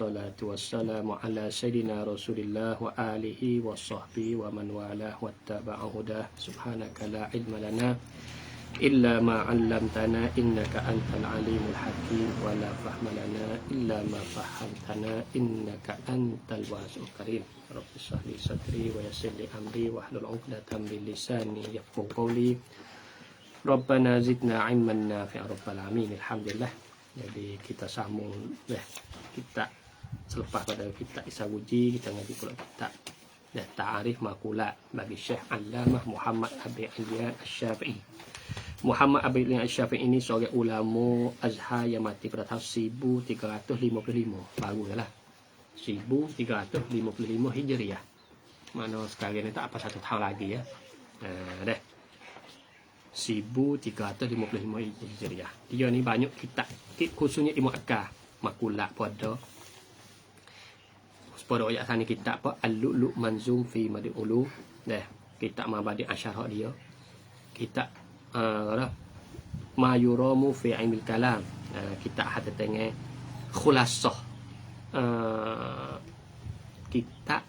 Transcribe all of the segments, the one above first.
wassalatu wassalamu ala sayyidina Rasulillah wa alihi wa sahbihi wa man walah wa taba'a hudah. Subhanaka la ilma lana illa ma 'allamtana innaka antal alimul hakim wa la fahma lana illa ma fahamtana innaka antal wasi'ul karim. Rabbi shrah li sadri wa yassir li amri wahlul 'uqdatam min lisani yafqahu qawli. Rabbana zidna 'ilman nafi'a rabbal alamin. Alhamdulillah. Jadi kita sambung kita selepas pada kita Isawuji, kita ngaji pula kita ta'arif maqula bagi Syekh Allamah Muhammad Abi Ilyan Asy-Syafi'i. Muhammad Abi Ilyan Asy-Syafi'i ini seorang ulama Azhar yang mati pada tahun 1355. Barulah 1355 Hijriah. Mana sekarang ni tak apa 1 tahun lagi ya. Dah 1355 Hijriah. Dia ni banyak kitab, khususnya Ibnu Akkar, Maqula pada ayat sana kitab apa Al-Lu'lu' Manzum fi Madi Ulu. Dah kitab Mabadi Asyarah dia. Kitab Ma Yuramu fi Ilmil Kalam. Kitab hata tengah khulasah. Kitab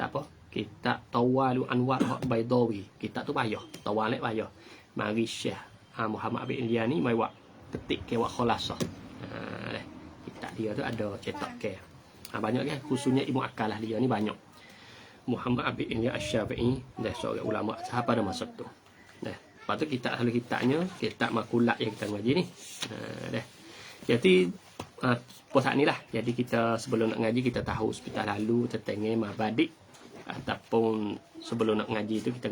apa? Kitab Tawalu Anwar Baidawi. Kitab tu payah. Tawalek payah. Mari Syekh Muhammad Abi Ilyan ni mai buat ketik ke buat khulasah. Kitab dia tu ada cetak ke. Banyak kan, khususnya Ibnu Akkar lah dia ni banyak. Muhammad Abi Ilyan Asy-Syafi'i dah seorang ulama Azhar pada masa tu. Lepas tu kitab selalu kitabnya kitab Maqula yang kita ngaji ni. Jadi pusat ni lah. Jadi kita sebelum nak ngaji kita tahu sebentar lalu tertengah Mabadik ataupun sebelum nak ngaji itu kita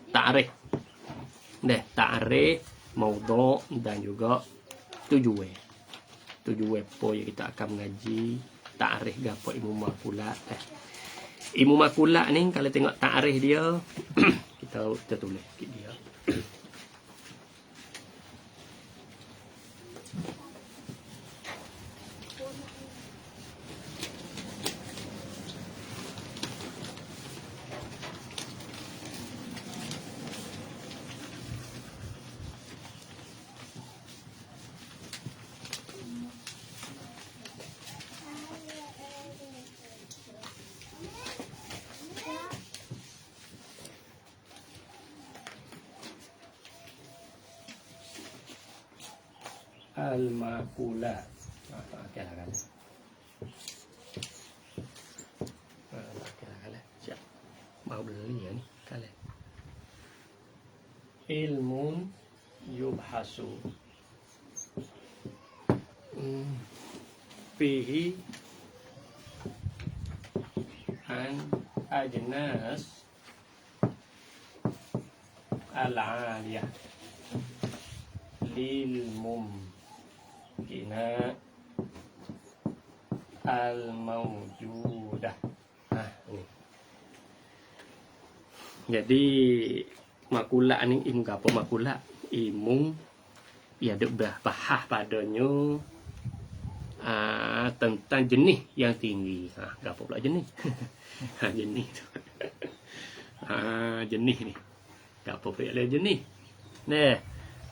ta'arif. Ta'arif, maudhu' dan juga tujuan. Tujuan apa yang kita akan mengaji, ta'arif gapo ilmu maqula. Ilmu maqula ni kalau tengok ta'arif dia kita tulis sikit dia. Al-Maqula. Okeylah kan. Okeylah kan. Siap. Mau beli ya ni kali. Ilmun yubhasu fihi an ajnas al-aliyah lil mumkinat al-mawjudah. Ini. Jadi maqula ni ilmu apa maqula? Ilmu ya ada bahas padanya tentang jenis yang tinggi. Apa pula jenis? Jenis tu. Jenis ni. Apa pula jenis? Nah,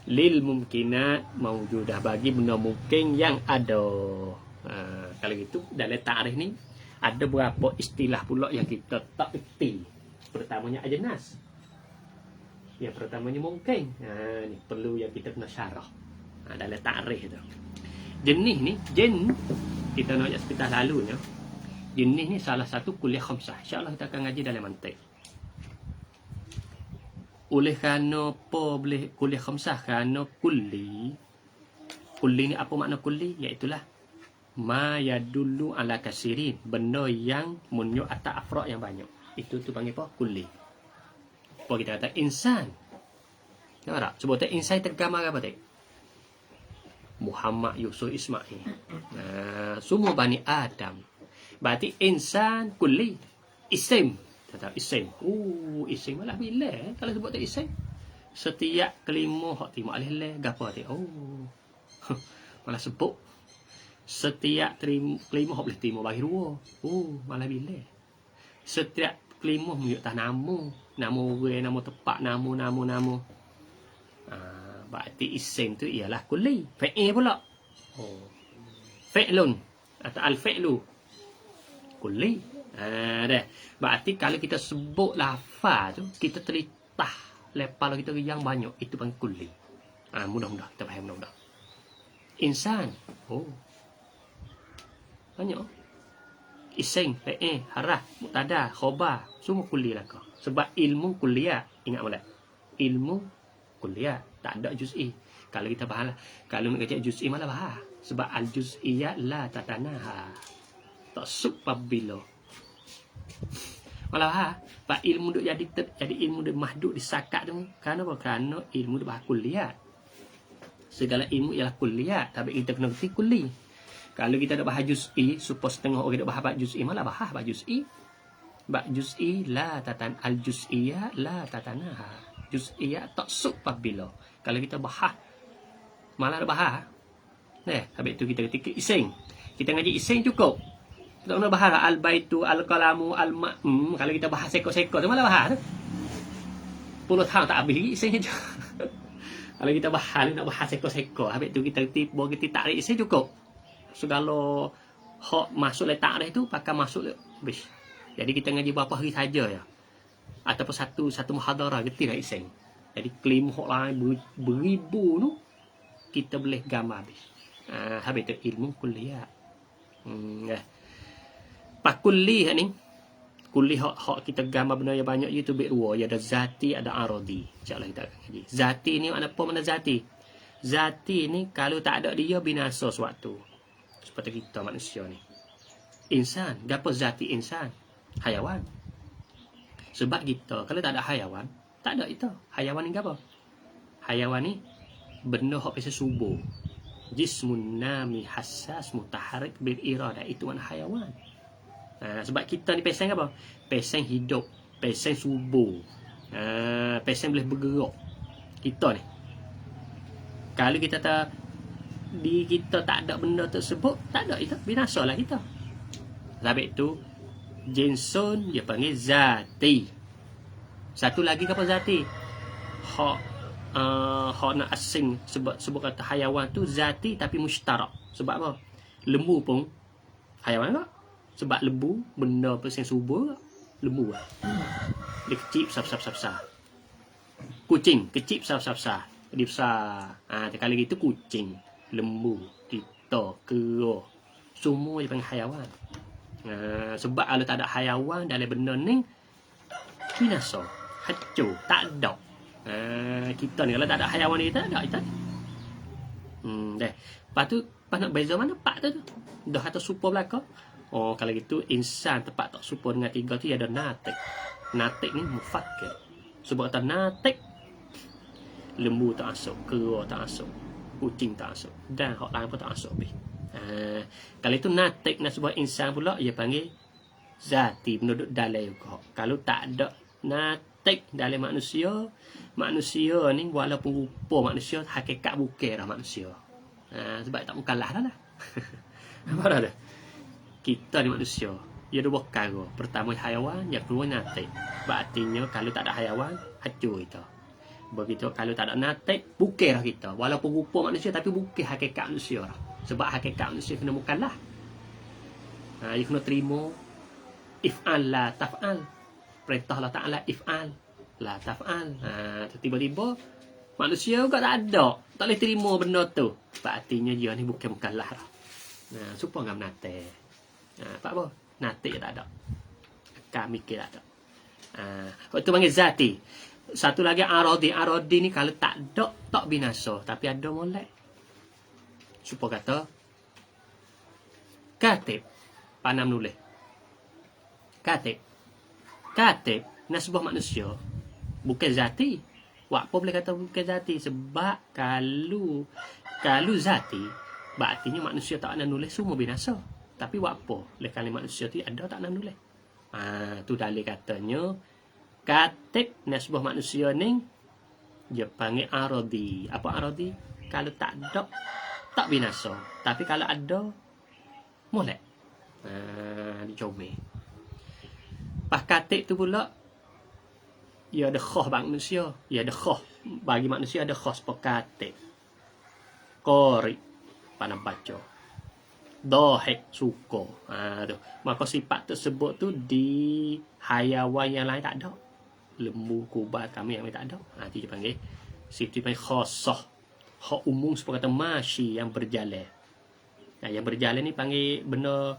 lil mumkinat mawjudah bagi benda mungkin yang ada. Kalau gitu dalam ta'arif ni ada beberapa istilah pula yang kita tak erti. Pertamanya ajnas. Yang pertamanya mungkin. Ni perlu yang kita kena syarah. Dalam ta'arif tu. Jenis ni, jen kita nak sekitar lalunya. Jenis ni salah satu kuliah khamsah. InsyaAllah kita akan ngaji dalam mantik. Oleh kerana apa boleh kuliah khamsah? Kerana kulli ni apa makna kulli? Iaitulah ma yadullu ala kasirin, benda yang menunjuk atas afrad yang banyak. Itu tu panggil apa? Kulli. Apa kita kata insan. Nampak tak? Sebut tak insan tergambar apa tak? Muhammad, Yusuf, Ismail. Semua Bani Adam. Berarti insan kulli. Isim. Tetap isim. Isim malah bila kalau sebut tak isim. Setiap kelima hak terima alih leh gapo tu. Malah sebut. Setiap kelima hak boleh terima bagi dua. Malah bila. Setiap kelima menunjuk tak nama orang, nama tempat, nama. Berarti isim tu ialah kulli. Fa'il pula. fi'lun atau al-fi'lu kulli. Dah. Berarti kalau kita sebut lafaz tu, kita terlitah lepal kita yang banyak, itu panggil kulli. Mudah-mudah kita faham mudah-mudah. Insan. Oh. Banyak. Iseng, harah, mubtada, khabar, semua kulli lah kau. Sebab ilmu kuliah, ingat molek. Ilmu kuliah tak ada juz'i. Kalau kita bahas lah, kalau nak kata juz'i malah bahas. Sebab al-juz'iyat la tatanaha. Tak supabila. Malah bahas. Sebab ilmu duk jadi ilmu duk mahduk disakat tu. Kerana apa? Kerana ilmu duk bahas kuliah. Segala ilmu ialah kuliah, tapi kita kena kerti kulli. Kalau kita nak bahas juz'i, supaya setengah orang nak bahas juz'i, malah bahas juz'i. Bak juz'i la tatan al-juz'iyat la tatanaha. Juz'iyat tak supabila. Kalau kita bahas, malah nak bahas. Habis tu kita ketika iseng. Kita ngaji iseng cukup. Tak nak bahas al-baitu, al-qalamu, al-ma'm. Kalau kita bahas sekor-sekor tu malah bahas. 10 tahun tak habis lagi iseng je. Kalau kita bahas, nak bahas sekor-sekor. Habis tu kita tiba, kita tarik iseng cukup. Segala hak masuk letak dia tu pakai masuk habis. Jadi kita ngaji berapa hari saja ya. Ataupun satu muhadarah kita tidak iseng. Jadi klaim hak lain beribu tu kita boleh gambar habis. Habis tu ilmu kuliah. Pak kulli ni. Kulli hak kita gambar benda yang banyak itu dua, ya ada zati ada aradi. Insya-Allah kita ngaji. Zati ni apa mana zati? Zati ni kalau tak ada dia binasa sewaktu. Seperti kita manusia ni. Insan, gapo zati insan? Hayawan. Sebab kita kalau tak ada hayawan, tak ada itu. Hayawan ni gapo? Hayawan ni benda hak pasal subuh. Jismun nami hassas mutaharrik bil irada, itu mana hayawan. Sebab kita ni pesen apa? Pesen hidup, pesen subuh. Pesen boleh bergerak. Kita ni. Kalau kita tak di kita tak ada benda tersebut, tak ada itu, binasalah kita. Habis tu jinsun dia panggil zati. Satu lagi apa zati? Hak nak asing sebut kata hayawan tu zati tapi mustarak. Sebab apa? Lembu pun hayawan tak? Sebab lembu benda pasal subur, lembu lah. Dia kecil besar. Kucing kecil besar. Dia besar. Kalau gitu kucing, lembu, kita, kera, semua dia panggil hayawan. Sebab kalau tak ada hayawan dalam benda ni, binasa, hancur, tak ada. Kita ni kalau tak ada hayawan ni, tak ada. Lepas tu, pas nak beza mana pak tu? Dah atau super belakang. Kalau gitu, insan tepat tak super dengan tiga tu, ada natik. Natik ni mufakir. Sebab kata natik, lembu tak masuk, kera tak masuk, kucing tak masuk, dan hak lain pun tak masuk habis. Kalau itu natik nak sebut insan pula, ia panggil zati, penduduk dalam juga. Kalau tak ada natik dalam manusia ni walaupun rupa manusia, hakikat bukan dah manusia. Sebab tak mukallah dah. Apa dah? Kita ni manusia, ia dua perkara. Pertama hayawan, yang kedua natik. Artinya kalau tak ada hayawan, hancur kita. Begitu kalau tak ada natik, bukanlah kita. Walaupun rupa manusia, tapi bukan hakikat manusia. Sebab hakikat manusia kena mukallah. Dia kena terima if'al la taf'al. Perintah Allah Ta'ala if'al la taf'al. Tiba-tiba manusia juga tak ada, tak boleh terima benda tu. Artinya dia ni bukan mukallah lah. Supaya ngam natik. Apa? Natik tak ada. Akal mikir tak ada. Itu panggil zati. Satu lagi aradi. Aradi ni kalau tak ada, tak binasa. Tapi ada molek. Supaya kata katib, pandai menulis. Katib nasbah manusia, bukan zati. Apa boleh kata bukan zati? Sebab kalau zati, berartinya manusia tak nak nulis, semua binasa. Tapi apa? Lekali manusia tu ada tak nak nulis. Tu dalil katanya katib nasbah manusia ni dia panggil aradi. Apa aradi? Kalau tak ada, tak binasa. Tapi kalau ada, molek. Dicomel. Pas katib tu pula, ia ada khas bagi manusia. Ia ada khas bagi manusia, ada khas per katib. Qari, pandai baca. Dohek, suka. Tu. Maka sifat tersebut tu di hayawan yang lain tak ada. Lembu, kubat, kami yang lain tak ada. Itu dia panggil. Situ dia panggil khasah. Hak umum seperti kata masyi yang berjalan. Yang berjalan ni panggil benda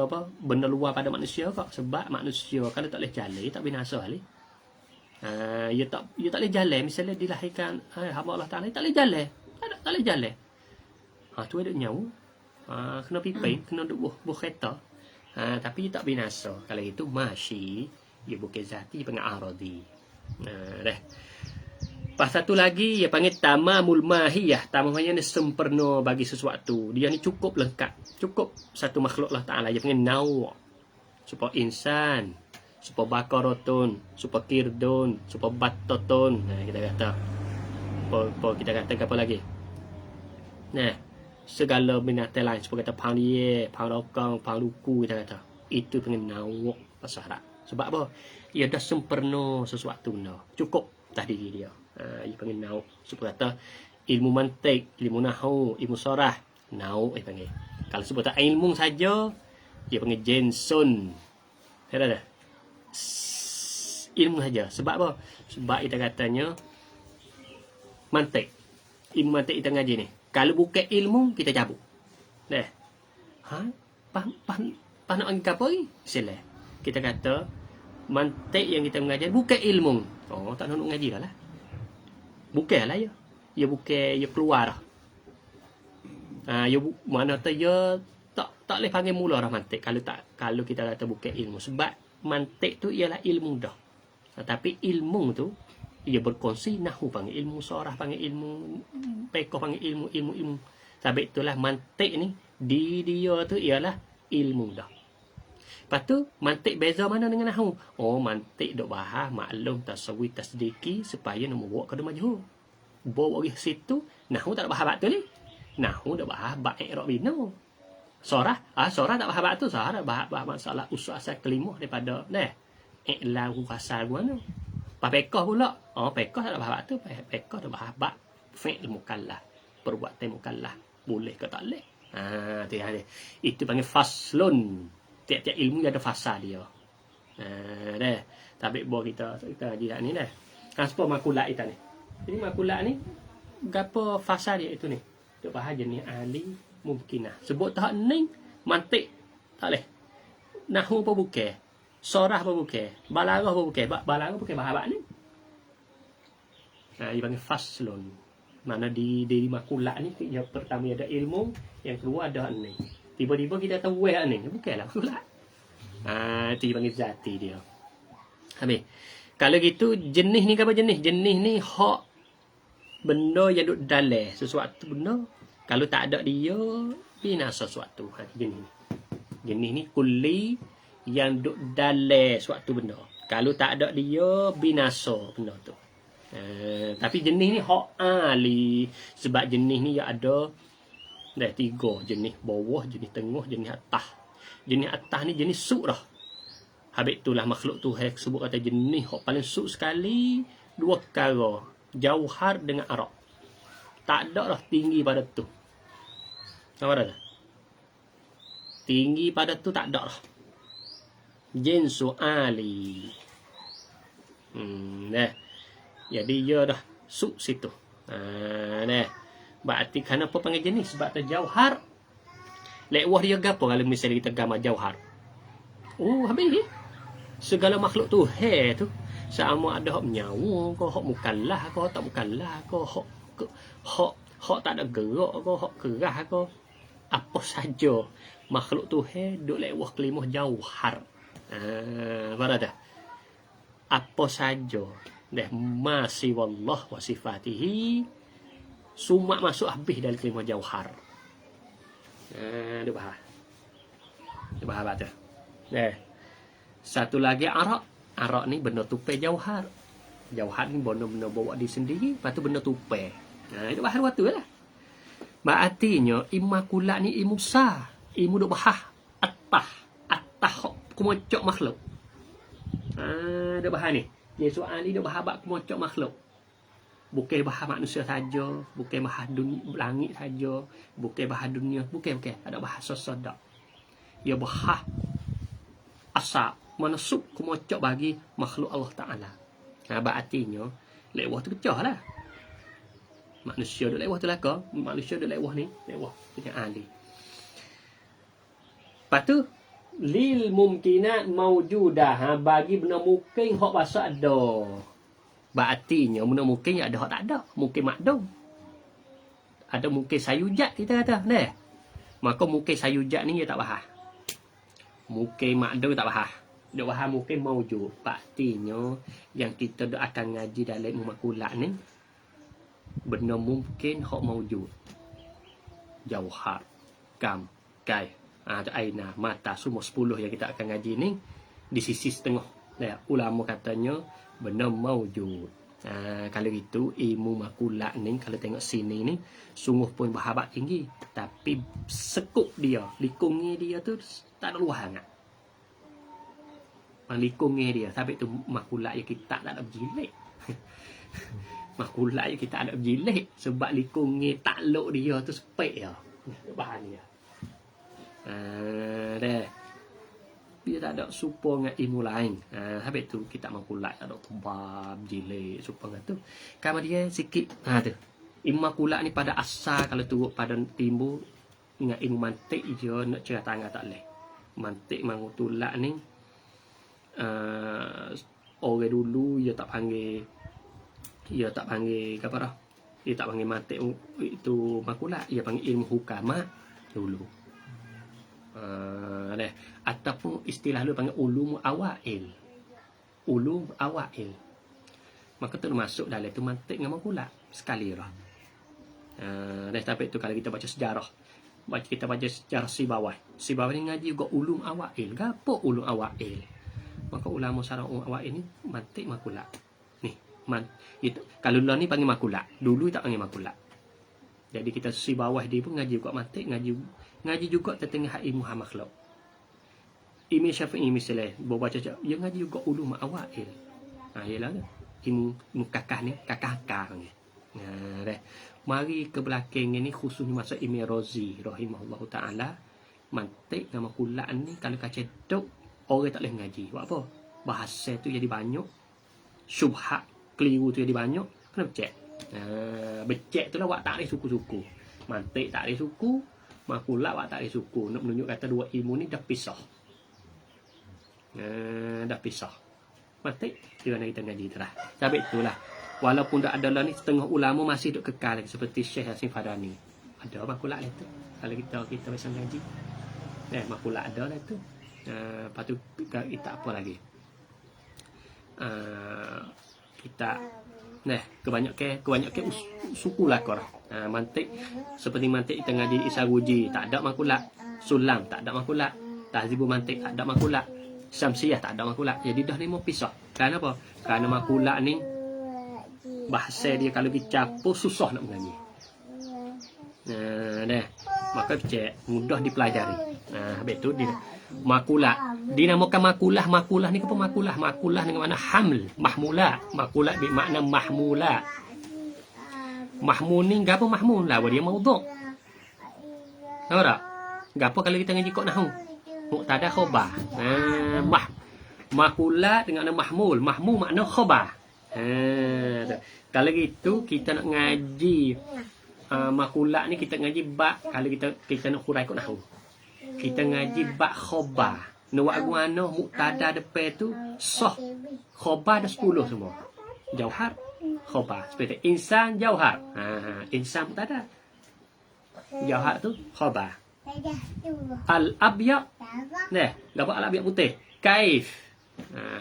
apa? Benda luar pada manusia kok. Sebab manusia kalau tak boleh jalan, tak binasa kali. Ia tak boleh jalan. Misalnya dilahirkan hamba Allah Ta'ala, tak boleh jalan. Tak boleh jalan. Tu ada nyawa. Kena pipai, kena duduk buah kereta. Tapi tak binasa. Kalau itu masyi, ia bukan zati, panggil aradi. Dah. Pas satu lagi, ia panggil tamamul mahiyah. Tamamnya ni sempurna bagi sesuatu. Dia ni cukup lengkap. Cukup satu makhluk Allah Ta'ala. Dia panggil naw'. Supaya insan. Supaya bakarotun. Supaya kirdun. Supaya batotun. Kita kata. Kita kata apa lagi? Segala binatang lain. Supaya kata pang liye, pang rokong, pang luku. Kita kata. Itu panggil naw' bahasa Arab. Sebab apa? Ia dah sempurna sesuatu. Cukup tadi dia. Ia panggil nau. Sebut kata ilmu mantik, ilmu nahu, ilmu sorah, nau ia panggil. Kalau sebut tak ilmu saja, ia panggil jensun. Ada dah. Ilmu saja. Sebab apa? Sebab kita katanya mantik. Ilmu mantik kita ngaji ni. Kalau bukan ilmu, kita cabut. Dah. Nak anggap apa ni? Sila. Kita kata mantik yang kita mengajar bukan ilmu. Tak nak ngaji dah lah. Bukan lah ya. Ia bukan, ia keluar dah. Mana tu ia tak boleh panggil mula dah mantik kalau kita kata bukan ilmu. Sebab mantik tu ialah ilmu dah. Tapi ilmu tu ia berkongsi nahu panggil ilmu, sorah panggil ilmu, pekoh panggil ilmu. Sebab itulah mantik ni di dia tu ialah ilmu dah. Lepas tu, mantik beza mana dengan nahu? Mantik duk bahas maklum tasawwi tasdiki supaya nak bawa ke majhul. Bawa ke situ, nahu tak ada bahas bab tu ni. Nahu dak bahas bab i'rab bina. Sorah tak bahas bab tu. Sorah bahas masalah usul asal kalimah daripada i'lam fasal mana. Pas pekoh pula. Pekoh tak ada bahas bab tu. Pekoh dak bahas bab fi'il mukallaf. Perbuatan mukallaf. Boleh ke tak boleh? Itu panggil faslun. Tiap-tiap ilmu ada fasa dia. Dah. Tapi buat kita ngaji ni dah. Apa makulat kita ni? Jadi makulat ni gapo fasa dia itu ni? Duk bahas jenis ahli mungkinah. Sebut tahap ni mantik tak leh. Nahu apa bukan? Sorah apa bukan? Balaghah apa bukan? Balaghah bukan bahas ni. Dia panggil faslun. Mana di makulat ni yang pertama ada ilmu, yang kedua ada ni. Tiba-tiba kita tahu ni. Bukanlah makulat. Itu dipanggil zati dia. Habis. Kalau gitu, jenis ni apa jenis? Jenis ni hak benda yang duduk dalam sesuatu benda. Kalau tak ada dia, binasa sesuatu. Jenis ni. Jenis ni kulli yang duduk dalam suatu benda. Kalau tak ada dia, binasa benda tu. Tapi jenis ni hak ali. Sebab jenis ni ada dah 3 jenis, bawah, jenis tengah, jenis atas. Jenis atas ni jenis suk dah. Habis itulah makhluk Tuhan sebut kata jenis hak paling suk sekali 2 perkara, jauhar dengan arak. Tak ada dah tinggi pada tu. Apa dah? Tinggi pada tu tak ada dah. Jinsu ali. Jadi dia dah suk situ. Berarti kenapa panggil jenis? Sebab tu jauhar. Lekwah dia gapo kalau misalnya kita gambar jauhar. Habis. Segala makhluk tu tu sama ada hak nyawa ke, hak mukallaf ke, hak tak mukallaf ke, hak tak ada gerak ke, hak kerah ke. Apa saja makhluk tu duk lekwah kelimah jauhar. Berada. Apa saja dah masih wallah wa sifatihi sumak masuk habis dalam kelimah jauhar. Dia bahas. Dia bahas apa tu? Satu lagi arak. Arak ni benda tupai jauhar. Jauhar ni benda-benda bawa di sendiri. Lepas tu benda tupai. Dia bahas waktu lah. Artinya imakulat ni ilmu sah. Ilmu duk bahas atas kemocok makhluk. Dia bahas ni. Dia soal ni duk bahas bab kemocok makhluk. Bukan bahas manusia saja, bukan bahas langit saja, bukan bahas dunia, bukan. Ada bahasa sodak. Ia bahas asal menusuk kemocok bagi makhluk Allah Ta'ala. Berartinya, lewah tu pecah lah. Manusia duduk lewah tu lah kau. Manusia duduk lewah ni. Lewah. Punya ahli. Lepas tu, lil mumkinat maujudah. Bagi benda mungkin hak bahasa ada. Berartinya, benda mungkin ada hak tak ada. Mungkin makdum. Ada mungkin sayujat kita kata. Nah. Maka mungkin sayujat ni dia tak bahas. Mungkin makdum tak bahas. Dia bahas mungkin maujud. Berartinya, yang kita akan ngaji dalam ilmu makulat ni, benda mungkin hak maujud. Jauhar, kam, kaif, aina, mata, semua 10 yang kita akan ngaji ni di sisi setengah. Ulama katanya benda maujud. Kalau gitu ilmu makulat ni kalau tengok sini ni sungguh pun berhabak tinggi, tapi sekup dia, likungnya dia tu tak ada luar sangat. Likungnya dia, tapi tu makulat yang kita tak ada berjilid. Makulat yang kita ada berjilid sebab likungnya takluk dia tu sepek dia. Bahan dia. Dia tak ada supa dengan ilmu lain. Habis tu kita makulat tak ada kebab, jilid, supa dengan tu. Kalau dia sikit, tu. Ilmu makulat ni pada asal kalau turut pada timbul dengan ilmu mantik je nak cerita tangan tak boleh. Mantik makulat ni orang dulu dia tak panggil apa dah. Dia tak panggil mantik itu makulat, dia panggil ilmu hukama dulu. Ataupun istilah lu panggil ulum awail. Ulum awail. Maka tu masuk dalam tu mantik dengan makulat sekali lah. Tapi tu kalau kita baca sejarah, kita baca sejarah Sibawai. Sibawai ni ngaji juga ulum awail. Gapo ulum awail? Maka ulama sarang awail ni mantik makulat. Ni, itu kalau dulu ni panggil makulat. Dulu tak panggil makulat. Jadi kita Sibawai dia pun ngaji juga mantik, ngaji juga tentang ilmu makhluk. Imam Syafi'i misalnya baca dia ngaji juga ulum awail. Ialah ilmu kakah ni, kakah-kakah ni. Mari ke belakang ni khususnya masa Imam Razi rahimahullah taala, mantik dengan makulat ni kalau kacau duk orang tak boleh ngaji. Buat apa? Bahasa tu jadi banyak, syubhat keliru tu jadi banyak, kena becek. Becek tu lah wak tak ada suku-suku. Mantik tak ada suku, makulat wak tak ada suku. Nak menunjuk kata dua ilmu ni dah pisah. Dah pisah. Mantik di mana kita ngaji tu lah. Sebab itulah walaupun dah ada lah ni setengah ulama masih duk kekal seperti Syekh Hasim Fadani. Ada makulat lah tu. Kalau kita biasa ngaji. Makulat ada lah tu. Lepas tu kita apa lagi? Kita kebanyakan suku lah korang. Mantik seperti mantik kita ngaji Isaruji tak ada makulat, Sulam tak ada makulat, Tahzibul Mantik tak ada makulat, Syamsiyah tak ada makulat. Jadi dah ni mau pisah. Kenapa? Kerana makulat ni bahasa dia kalau dicampur susah nak mengaji. Maka cek mudah dipelajari. Habis tu dia makulat. Dinamakan makulah ni apa makulah? Makulah dengan makna haml, mahmula. Makulah bermakna mahmula. Mahmul ni gapo mahmul lah, dia maudhu'. Tahu tak? Gapo kalau kita ngaji kok nahwu? Muqtada khabar. Makulah dengan makna mahmul. Mahmul makna khabar. Kalau gitu kita nak ngaji makulah ni kita ngaji ba kalau kita nak hurai kok nahwu. Kita ngaji ba khabar. Nawak guna muqtada depan tu sah. Khabar dah 10 semua. Jauhar khabar. Seperti insan jauhar. Insan muqtada. Jauhar tu khabar. Al-abyad. Gapo al-abyad putih? Kaif.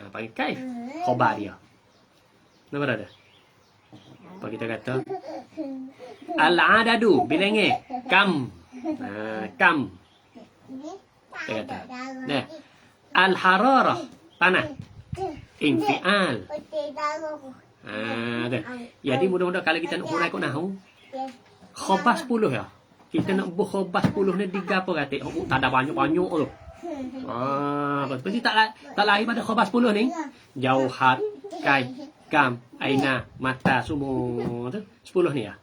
Panggil kaif. Khabar dia. Nampak ada? Apa kita kata? Al-adadu bilangnya kam. Kam. Kita kata. Al-hararah tanah. Infial. Jadi mudah-mudahan kalau kita nak hurai kok nahu khabar 10 ya. Kita nak buh khabar 10 ni digapo kata? Tak ada banyak-banyak tu. Pasti tak lahir pada khabar 10 ni. Jauhar, kam, aina, mata, semua tu 10 ni ya.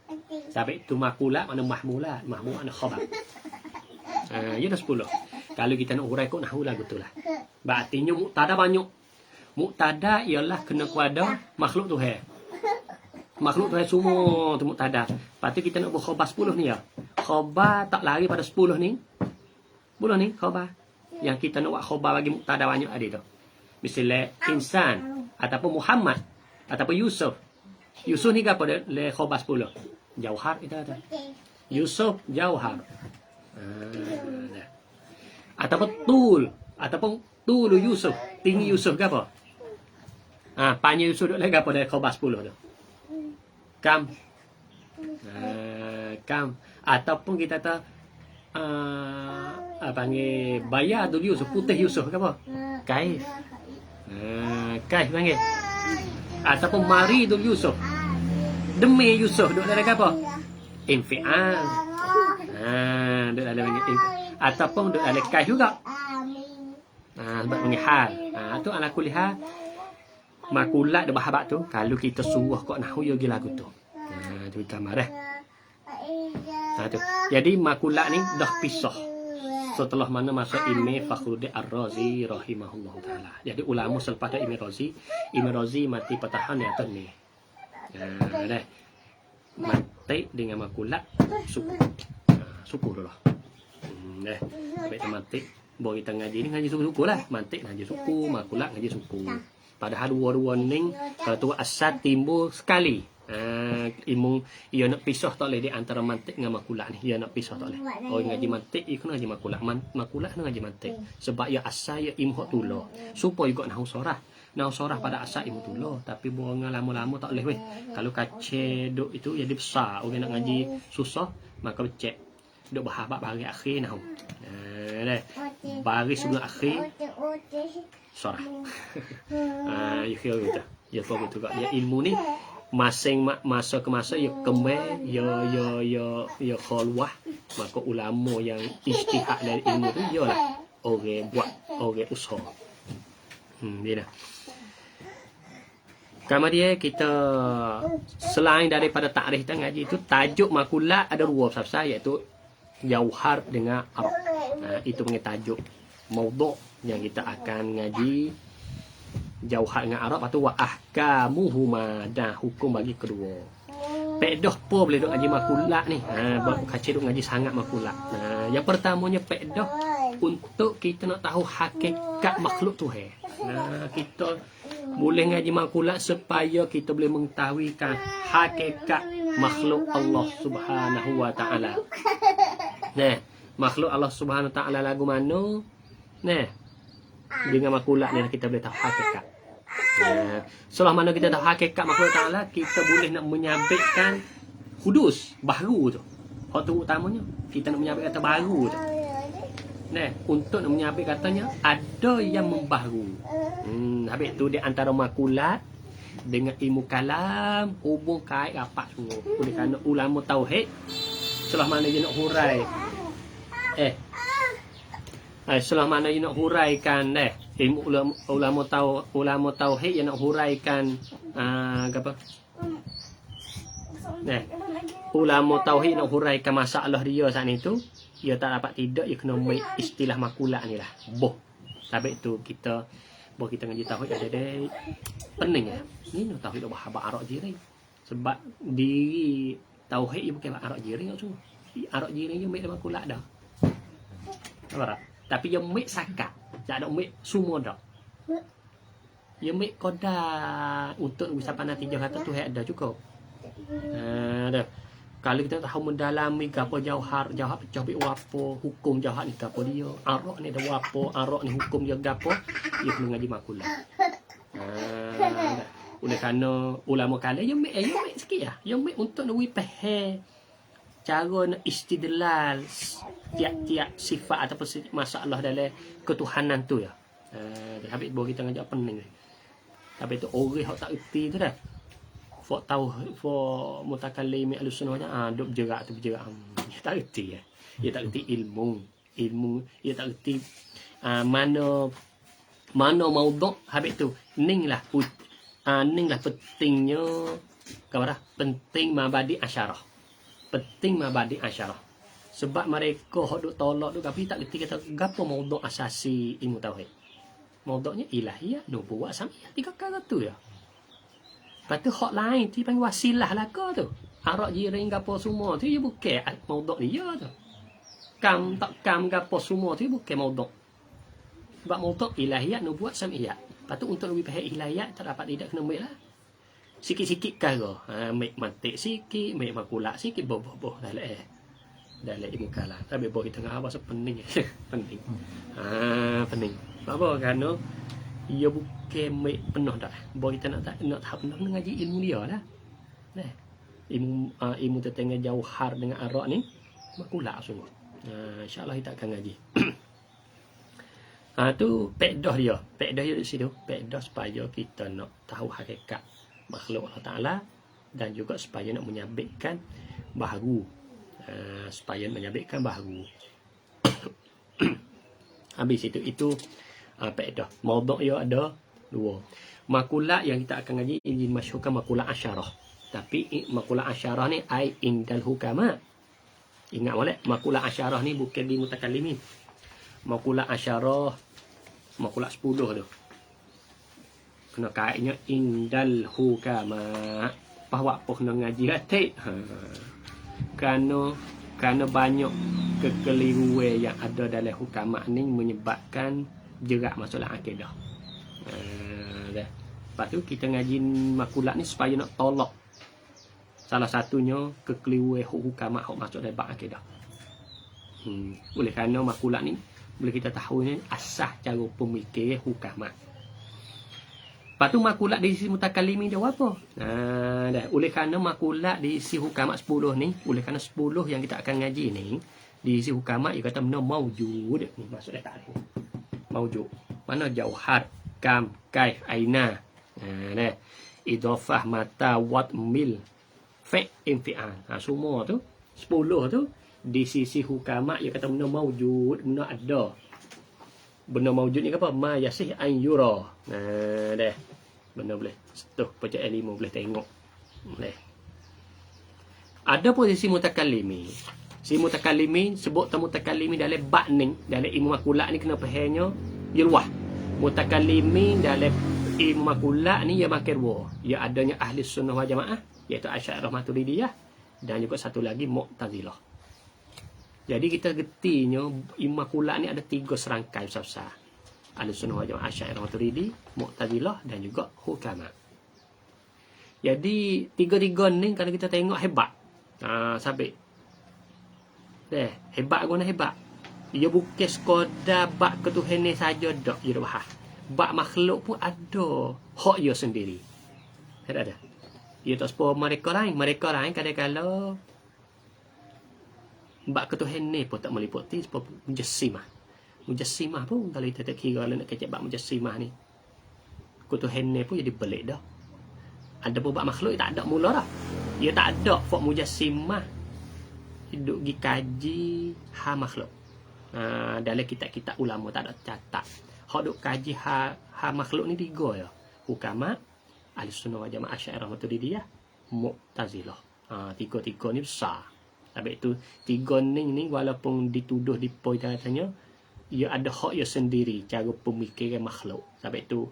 Sampai tu makulat mana mahmulat, mahmulat mana khabar. Ya dah 10. Kalau kita nak urai kok nahwu lagu tu lah. Berartinya muktada banyak. Muktada ialah kena kepada makhluk tu hai. Makhluk tu hai semua tu muktada. Lepas tu kita nak buat khabar 10 ni ya. Khabar tak lari pada 10 ni. 10 ni khabar. Yang kita nak buat khabar bagi muktada banyak ada tu. Misalnya insan ataupun Muhammad ataupun Yusuf. Yusuf ni apa dia? Le khabar 10. Jauhar kita kata. Yusuf Jauhar. Ataupun Tul Yusuf. Tinggi Yusuf ke apa? Panjang Yusuf duk lagi apa dia khabar 10 tu. Kam. Kam. Ataupun kita kata panggil Bayadul Yusuf, putih Yusuf ke apa? Kaif. Kaif panggil. Ataupun Maridul Yusuf. Demi Yusuf duk dalam apa? Infial. Duk dalam panggil. Ataupun duk dalam kaif juga. Sebab panggil hal. Tu ala kulli hal. Makulat de bahabak tu kalau kita suruh kok nahwu yo lagu tu. Tu gambar dah. Tu. Jadi makulat ni dah pisah. Setelah mana masuk Imam Fakhruddin Ar-Razi rahimahullah taala. Jadi ulama selepas tu Imam Razi mati patahan ni atas ni. Dah. Mati dengan makulat suku. Suku dulu. Dah. Sampai mati. Bawa kita ngaji ni ngaji suku-suku lah. Mati ngaji suku, makulat ngaji suku. Padahal dua-dua ni kalau tu asal timbul sekali. Imung ia nak pisah tak boleh di antara mantik dengan makulat ni. Ia nak pisah tak boleh. Orang ngaji mantik, ia kena ngaji makulat. Makulat kena ngaji mantik. Sebab ia asal ia imhok tulah. Supaya juga nahwu sorah. Nahwu sorah pada asal imhok tulah. Tapi buang lama-lama tak boleh weh. Kalau kacau duk itu jadi besar. Orang nak ngaji susah, maka becek. Duk berhabak baris akhir nahwu. Baris sebelum akhir sorah. Ya kira gitu. Ya kira gitu kak. Ya ilmu ni masing masa ke masa ya kembali ya khalwah. Maka ulama yang ijtihad dari ilmu tu ialah orang buat orang usaha. Dia dah. Kemudian kita selain daripada takrif kita ngaji itu tajuk makulat ada dua besar iaitu jauhar dengan arab. Itu punya tajuk maudhu' yang kita akan ngaji jauhar dengan Arab atau wa ahkamuhuma dan hukum bagi kedua. Pedoh po boleh duk ngaji makulat ni. Buat kacau duk ngaji sangat makulat. Yang pertamanya pedoh untuk kita nak tahu hakikat makhluk tu hai. Kita boleh ngaji makulat supaya kita boleh mengetahui kan hakikat makhluk Allah Subhanahu wa taala. Makhluk Allah Subhanahu wa taala lagu mana? Dengan makulat ni kita boleh tahu hakikat. Setelah mana kita tahu hakikat makhluk Ta'ala, kita boleh nak menyabitkan hudus baru tu. Hal tu utamanya kita nak menyabit kata baru tu. Untuk nak menyabit katanya ada yang membaharu. Habis tu di antara makulat dengan ilmu kalam hubung kait rapat semua. Oleh kerana ulama tauhid setelah mana dia nak hurai setelah mana dia nak huraikan ilmu ulama tauhid yang nak huraikan apa ulama tauhid nak huraikan masalah dia saat itu dia tak dapat tidak dia kena ambil istilah makulat ni lah boh. Habis tu kita ngaji tauhid ada deh pening ni nak tauhid bahabat arak jiring sebab diri tauhid dia bukan arak jiring semua arak jiring dia ambil makulat dah apa. Tapi yang mik sakat. Tak ada mik semua dah. Yang mik koda untuk ucapan natijah kata tu ada cukup. Dah. Kalau kita tahu mendalami gapo jauhar pecah bi wapo, hukum jauhar ni gapo dia, arak ni ada wapo, arak ni hukum dia gapo, dia kena ngaji makulah. Oleh kerana ulama kala yang mik sikit lah. Yang mik untuk nak faham cara nak istidlal tiap-tiap sifat ataupun masalah dalam ketuhanan tu ya. Habis baru kita ngajak pening. Habis tu orang hok tak erti tu dah. Fok tahu fok mutakallim al-sunnah duk bergerak tu bergerak. Dia tak erti ya. Dia tak erti ilmu, dia tak erti mana maudhu' habis tu ning lah Ning lah pentingnya kabarah penting mabadi asyarah. Penting mabadi asyarah. Sebab mereka hok duk tolak duk tapi tak kerti kata gapo maudhu asasi ilmu tauhid. Maudhunya ilahiyah, nubuwah, samiyah, 3 perkara tu ya. Lepas tu hok lain tu panggil wasilah lah ke tu. Arak jiring gapo semua tu ya bukan maudhu dia tu. Kam tak kam gapo semua tu bukan maudhu. Sebab maudhu ilahiyah, nubuwah, samiyah. Lepas tu untuk lebih faham ilahiyat tak dapat tidak kena ambil lah. Sikit-sikit kara. Ambil mantik sikit, ambil makulak sikit, boh-boh dalam ilmu kalam. Tapi boh kita tengah apa sepening. Penting. Penting. Apa kerana ia bukan ambil penuh dah. Boh kita nak tahap penuh ngaji ilmu dia lah. Nah. Ilmu tentang jauhar dengan arak ni makulak sungguh. InsyaAllah kita akan ngaji. Tu pedah dia di situ. Pedah supaya kita nak tahu hakikat makhluk Allah Ta'ala dan juga supaya nak menyabitkan baharu. Supaya menyabitkan baharu. Habis itu pedah. Maudhu' dia ada 2. Makulat yang kita akan ngaji ini dimasyhurkan makulat asyarah. Tapi makulat asyarah ni ai indal hukama. Ingat boleh, makulat asyarah ni bukan di mutakallimin. Makulat asyarah, makulat 10 tu. Kena kaitnya indal hukama. Bahawa apa kena ngaji hati. Kerana banyak kekeliruan yang ada dalam hukama ni menyebabkan jerat masalah akidah. Lepas tu kita ngaji makulat ni supaya nak tolak. Salah satunya kekeliruan hukama hok masuk dalam bab akidah. Oleh kerana makulat ni boleh kita tahu ni asas cara pemikir hukama. Lepas tu makulat di sisi mutakallimin dia apa? Oleh kerana makulat di sisi hukama 10 ni, oleh kerana 10 yang kita akan ngaji ni, di sisi hukama dia kata benda maujud ni masuk dalam takrif. Maujud. Mana jauhar, kam, kaif, aina. Idhafah, mata, wat, mil, fa', infi'al. Semua tu 10 tu di sisi hukama dia kata benda maujud, benda ada. Benda maujud ni apa? Ma yasih an yura. Benda boleh setuh baca ilmu boleh tengok. Boleh. Ada posisi mutakallimi. Si mutakallimi sebut temu mutakallimi dalam bab ni, dalam ilmu makulat ni kena fahamnya dia luah. Mutakallimi dalam ilmu makulat ni dia makin luah. Dia adanya ahli sunnah wal jamaah iaitu Asy'ariyah Maturidiyah dan juga satu lagi Mu'tazilah. Jadi kita getinya ilmu makulat ni ada 3 serangkai besar-besar. Ahlussunnah wal Jamaah, Asy'ariyah Maturidi, Mu'tazilah dan juga hukama. Jadi 3 ni kalau kita tengok hebat. Sabit. Hebat guna hebat. Dia bukan sekadar bab ketuhanan saja dak dia bahas. Bab makhluk pun ada hak dia sendiri. Ada. Dia tak sepa mereka lain kadang-kadang bab ketuhanan pun tak meliputi sebab mujassimah. Mujassimah pun kalau kita tak kira nak kecek bab mujassimah ni. Ketuhanan pun jadi belik dah. Ada pun bab makhluk tak ada mula dah. Dia tak ada fak mujassimah hidup gi kaji ha makhluk. Dalam kitab-kitab ulama tak ada catat. Hak duk kaji ha makhluk ni 3 ya. Hukama, Ahlussunnah wal Jamaah, Asy'ariyah Maturidiyah, Mu'tazilah. 3 ni besar. Habis tu 3 ni walaupun dituduh di poin katanya ia ada hak ia sendiri cara pemikiran makhluk. Habis tu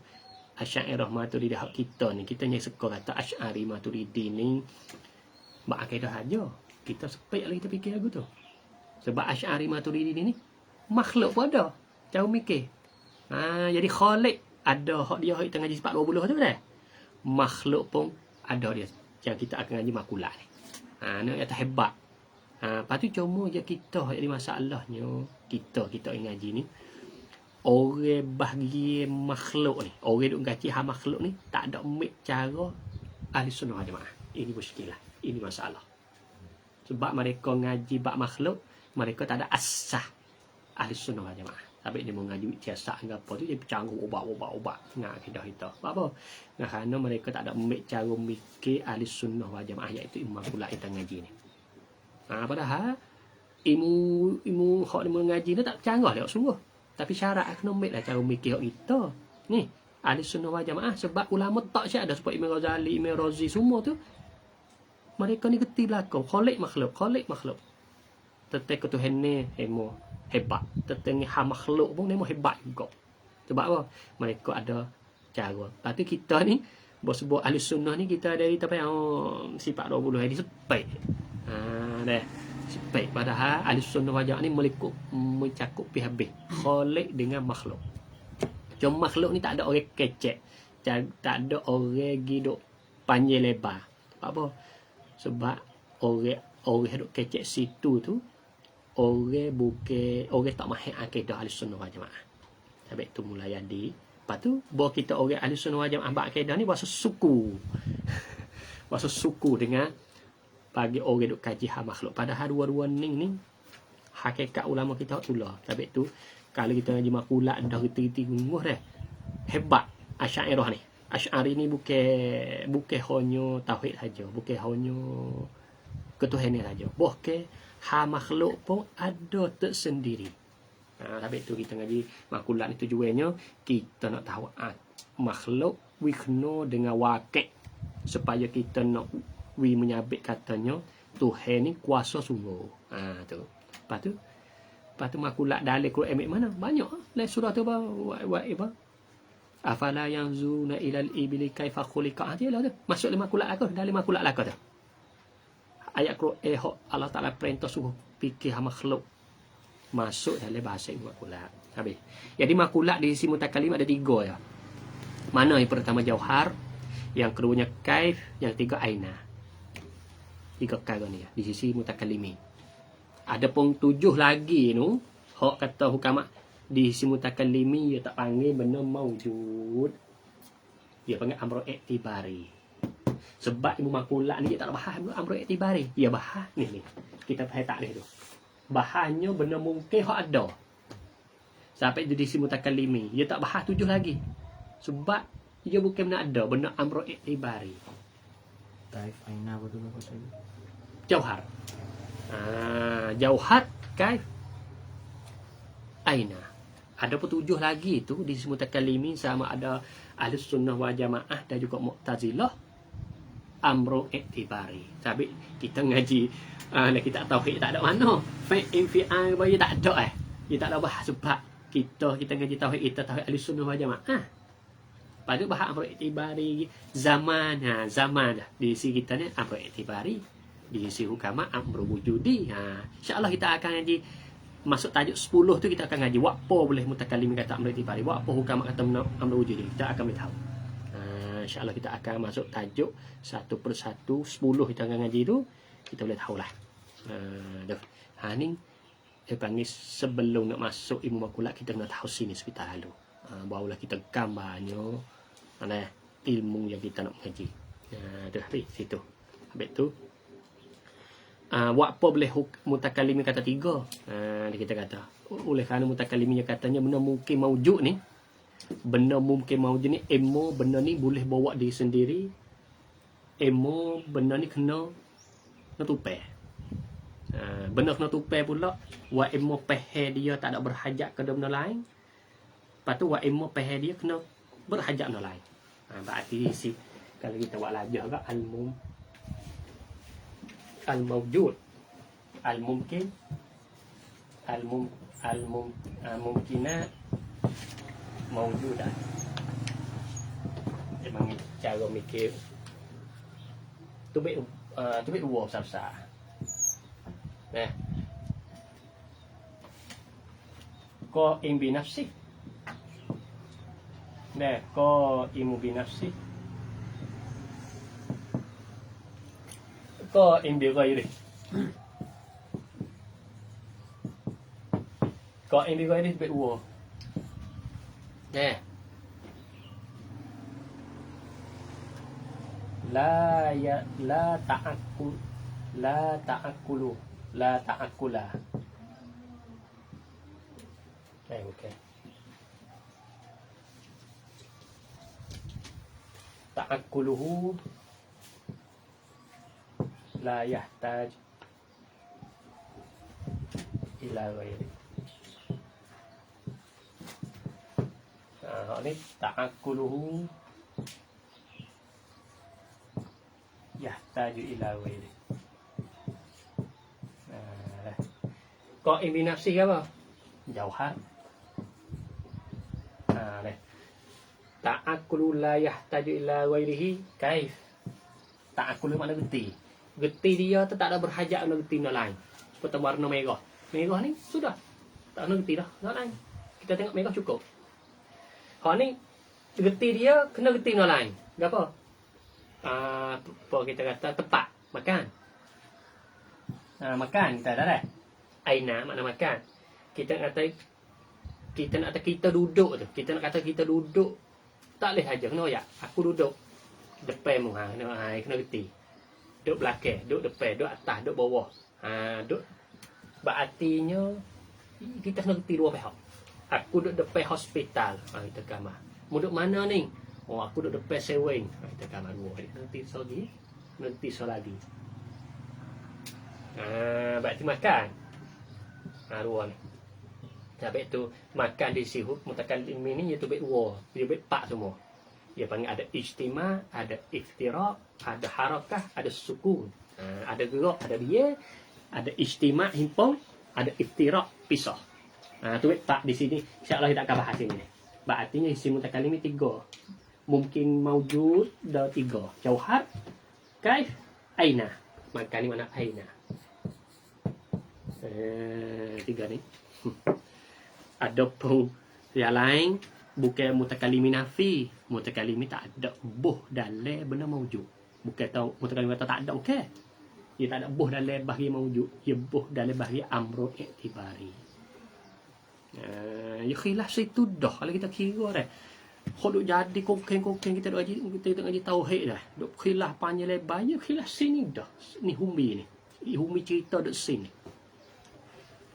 Asy'ariyah Maturidiyah hak kita ni kita nyai sekor kata Asy'ari Maturidi ni bab akidah aja. Kita sepek lagi kita fikir lagu tu. Sebab Asy'ari Maturidi ni makhluk pun ada cara mikir. Jadi Khalik ada hak dia hak kita ngaji sifat 20 tu dah. Makhluk pun ada dia yang kita akan ngaji makulah ni. Ni kata hebat. Lepas tu cuma je kita jadi masalahnya kita yang ngaji ni orang bahagian makhluk ni, orang duk ngaji hal makhluk ni tak ada ambil cara Ahlussunnah wal Jamaah. Ini muskilah, ini masalah. Sebab mereka ngaji bab makhluk, mereka tak ada asas Ahlussunnah wal Jamaah. Tapi dia mengaji tiasa apa tu dia bercanggung ubah ngak akidah kita. Apa? Kerana mereka tak ada ambil cara mikir Ahlussunnah wal Jamaah iaitu imam pula kita ngaji ni. Padahal ilmu hak ilmu ngaji ni tak canggah lewat sungguh. Tapi syarat kena ambil lah cara mikir hak kita. Ni, Ahli Sunnah wal Jamaah. Sebab ulama tak syak ada sebab Imam Ghazali, Imam Razi semua tu mereka ni geti belakang khalik makhluk. Tetap ke Tuhan ni hemo hebat. Tetap ni ha makhluk pun nemo hebat juga. Sebab apa? Mereka ada cara. Lepas tu kita ni sebut ahli sunnah ni kita dari tapi sifat 20 hari sepek. Dah. Sepek padahal ahli sunnah wal jamaah ni mencakup habis khalik dengan makhluk. Cuma makhluk ni tak ada orang kecek. Tak ada orang giduk panjang lebar. Apa? Sebab orang duk kecek situ tu orang tak mahir akidah ahli sunnah wal jamaah. Sampai tu mulai jadi. Lepas tu bahawa kita orang ahli sunnah wal jamaah akidah ni bahasa suku. Bahasa suku dengan bagi orang duk kaji hak makhluk. Padahal dua-dua ni hakikat ulama kita tulah. Sampai tu kalau kita ngaji makulat dah reti-reti gunguh dah. Hebat Asy'ariyah ni. Asy'ari ni bukan hanya tauhid saja, bukan hanya ketuhanan saja. Bahkan ha makhluk pun ada tersendiri. Tapi tu kita ngaji makulat ni tujuannya kita nak tahu makhluk wikno dengan wakil supaya kita nak menyabit katanya Tuhan ni kuasa sungguh. Tu. Lepas tu makulat dalam Quran mana? Banyak. Dalam surah tu apa? Afala yanzuna ilal ibli kaifa khuliqat. Dia lah tu. Masuk dalam makulat aku, dalam makulat aku tu. Ayat Quran Allah Taala perintah suruh fikir makhluk masuk dalam bahasa makulat. Habis. Jadi makulat di sisi mutakallim ada 3 ya. Mana yang pertama jauhar, yang keduanya kaif, yang ketiga aina. 3 perkara ni ya, di sisi mutakallimi. Ada pun 7 lagi tu, hak kata hukama di sisi mutakallimi dia tak panggil benda maujud. Dia panggil amru i'tibari. Sebab ilmu makulat ni dia tak bahas amru i'tibari. Dia bahas ni. Kita faham tak ni tu. Bahasnya benda mungkin hak ada. Sampai di sisi mutakallimi, dia tak bahas 7 lagi. Sebab dia bukan benda ada, benda amru i'tibari. Kaif aina betul apa saja? Jauhar. Jauhar kaif aina. Ada pun 7 lagi tu di sisi mutakallimi sama ada ahli sunnah wal jamaah dan juga mu'tazilah amru i'tibari. Tapi kita ngaji kita tauhid tak ada mana. Fa'il fi'al bagi tak ada Dia tak ada bahas sebab kita ngaji tauhid kita tauhid ahli sunnah wal jamaah. Pada bahas amru i'tibari zaman dah. Di sisi kita ni amru i'tibari, di sisi hukama amru wujudi. Insya-Allah kita akan ngaji masuk tajuk 10 tu kita akan ngaji apa boleh mutakallim kata amru i'tibari, apa hukama kata amru wujudi. Kita akan tahu. InsyaAllah kita akan masuk tajuk satu persatu 10 kita akan ngaji tu kita boleh tahulah. Ni dia panggil sebelum nak masuk ilmu makulat kita kena tahu sini sekitar dulu. Barulah kita gambarnya mana ilmu yang kita nak mengaji. Tu habis situ. Habis tu apa boleh mutakallim kata 3. Kita kata oleh kerana mutakallim katanya benda mungkin maujud ni. Benda mungkin maujud ni emo benda ni boleh bawa diri sendiri. Emo benda ni kena tupai. Benda kena tupai pula wa emo pehe dia tak ada berhajat ke benda lain. Lepas tu wa emo pehe dia kena berhajat benda lain. Berarti si kalau kita buat lajah ke al-mawjud al-mumkin al-mumkinat mawjudat. Dia panggil cara mikir tu baik dua besar-besar. Qaim bi nafsi. Qaimu bi nafsi. Qaim bi ghairi. Qaim bi ghairi baik dua. La ta'akkula. Okay. Ta'akkuluhu la yahtaj ila ghairi. ni ta'akuluhu yahtaju ila ghairi. Qaim bi nafsi apa? Jauhar. Đây. Ta'akulu la yahtaju ila ghairihi kaif. Ta'akulu makna geti. Geti dia tu tak ada berhajat dengan geti yang lain. Seperti warna merah. Merah ni sudah. Tak ada geti dah. Tak lain. Kita tengok merah cukup. Hak ni geti dia kena geti yang lain. Apa? Apa kita kata tempat makan. Makan kita dah dah. Aina makna makan. Kita nak kata kita duduk tu. Kita nak kata kita duduk. Tak boleh saja kena ya. Aku duduk depan mu kena geti. Duduk belakang, duduk depan, duduk atas, duduk bawah. Duduk berartinya kita kena geti dua pihak. Aku duduk depan hospital. Kita gambar. Mu duduk mana ni? Oh, aku duduk depan sewing. Kita gambar dua. Nanti lagi. Nanti lagi. Berarti makan. Dua ni. Habis tu makan di sihut mutakallim ini iaitu baik dua. Dia baik pak semua. Dia panggil ada ijtima, ada iftiraq, ada harakah, ada sukun. Ada gerak, ada biar, ada ijtima himpun, ada iftiraq pisah. Tu baik pak di sini. Insya-Allah kita akan bahas ini. Berartinya isim mutakallim ini tiga. Mungkin maujud dah tiga. Jauhar, kaif, aina. Maka ni mana aina. Tiga ni. Adapun yang lain bukan mutakallim nafi. Mutakallim tak ada buh dalam benda maujud. Bukan tahu mutakallim kata tak ada okey. Dia tak ada buh dalam bahagi maujud. Dia buh dalam bahagi amru i'tibari. Ya khilaf situ dah kalau kita kira dah. Kalau jadi kokeng-kokeng kita duk ngaji tauhid dah. Duk khilaf panjang lebar ya khilaf sini dah. Ni humbi ni. Humbi cerita duk sini.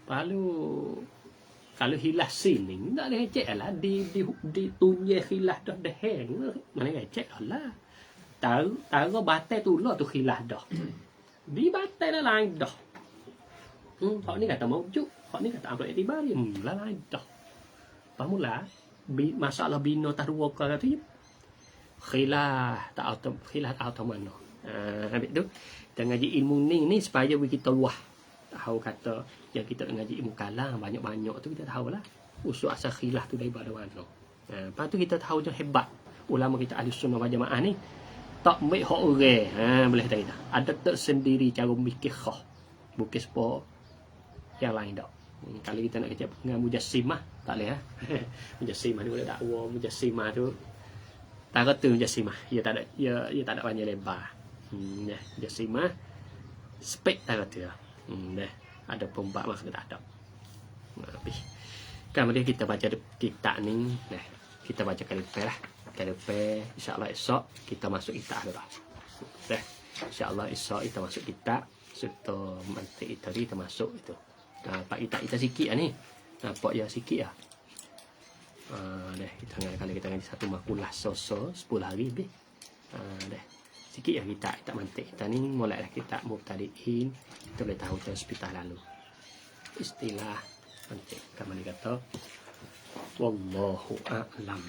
Lalu kalau hilah sini tak ada cek lah di tunje hilah dah hang mana cek lah tahu batai tu lah tu hilah dah di batai dah lain dah hak ni kata maujud hak ni kata ambil i'tibari lah lain dah pamula masalah bina tarwa kata tu hilah tak auto mana habis tu kita ngaji ilmu ni supaya kita luah tahu kata yang kita ngaji ilmu kalam banyak-banyak tu kita tahu lah usul asal khilaf tu daripada mana. Lepas tu kita tahu je hebat ulama kita ahli sunnah wal jamaah ni tak ambil hak orang. Boleh kata kita ada tersendiri cara mikir khah bukan sebab yang lain tak. Kalau kita nak kecap dengan mujassimah tak boleh mujassimah ni boleh dakwa mujassimah tu tak kata mujassimah dia tak ada panjang lebar. Mujassimah spek tak kata. Ada pembak masuk tak ada. Habis. Kemudian kita baca kitab ni. Kita baca kalimat lah. Kalimat insya-Allah esok kita masuk kitab dah. Insya-Allah esok kita masuk kitab. Serta mantik tadi kita masuk itu. Pak kita sikit lah ni. Nampak ya sikit lah. Kita ngaji satu makulah soso 10 hari lebih. Sikit ya kita mantik kita ni mulailah kita mubtadiin kita boleh tahu tu hospital lalu istilah mantik kami kata wallahu a'lam.